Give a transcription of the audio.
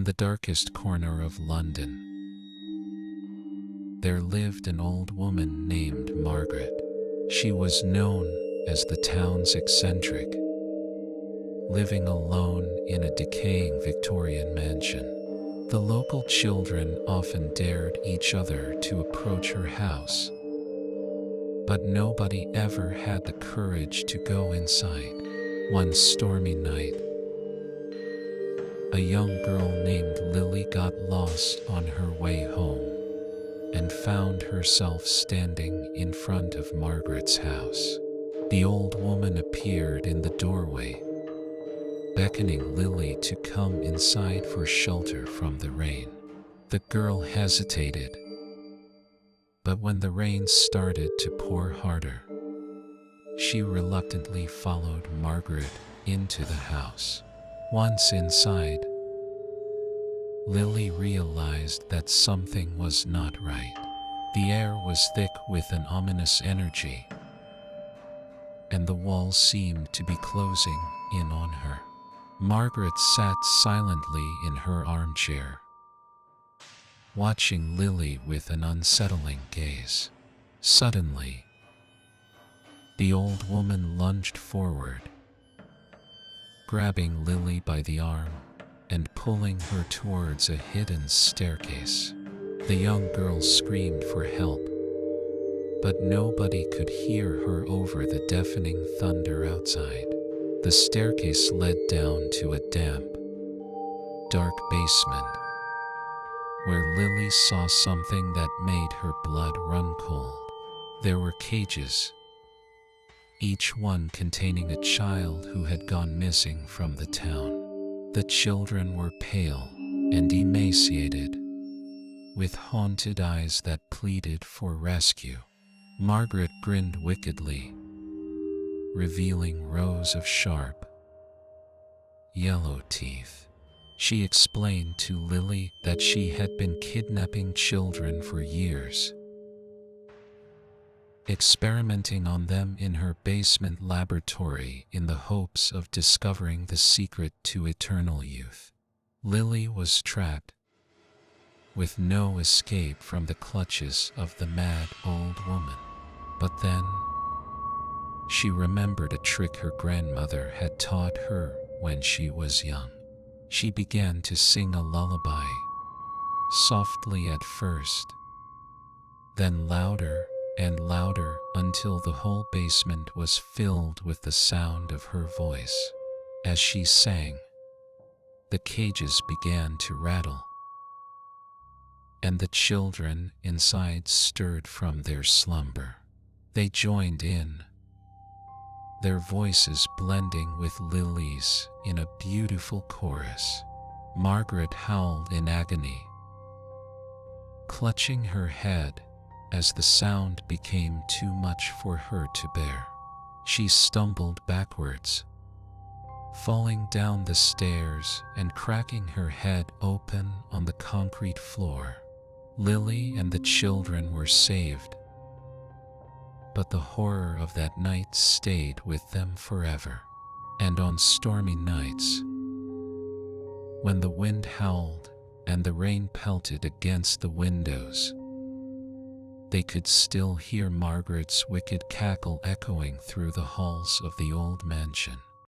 In the darkest corner of London, there lived an old woman named Margaret. She was known as the town's eccentric, living alone in a decaying Victorian mansion. The local children often dared each other to approach her house, but nobody ever had the courage to go inside. One stormy night, a young girl named Lily got lost on her way home and found herself standing in front of Margaret's house. The old woman appeared in the doorway, beckoning Lily to come inside for shelter from the rain. The girl hesitated, but when the rain started to pour harder, she reluctantly followed Margaret into the house. Once inside, Lily realized that something was not right. The air was thick with an ominous energy, and the walls seemed to be closing in on her. Margaret sat silently in her armchair, watching Lily with an unsettling gaze. Suddenly, the old woman lunged forward, grabbing Lily by the arm and pulling her towards a hidden staircase. The young girl screamed for help, but nobody could hear her over the deafening thunder outside. The staircase led down to a damp, dark basement, where Lily saw something that made her blood run cold. There were cages, each one containing a child who had gone missing from the town. The children were pale and emaciated, with haunted eyes that pleaded for rescue. Margaret grinned wickedly, revealing rows of sharp, yellow teeth. She explained to Lily that she had been kidnapping children for years, experimenting on them in her basement laboratory in the hopes of discovering the secret to eternal youth. Lily was trapped, with no escape from the clutches of the mad old woman. But then, she remembered a trick her grandmother had taught her when she was young. She began to sing a lullaby, softly at first, then louder and louder until the whole basement was filled with the sound of her voice. As she sang, the cages began to rattle, and the children inside stirred from their slumber. They joined in, their voices blending with Lily's in a beautiful chorus. Margaret howled in agony, clutching her head as the sound became too much for her to bear. She stumbled backwards, falling down the stairs and cracking her head open on the concrete floor. Lily and the children were saved, but the horror of that night stayed with them forever. And on stormy nights, when the wind howled and the rain pelted against the windows, they could still hear Margaret's wicked cackle echoing through the halls of the old mansion.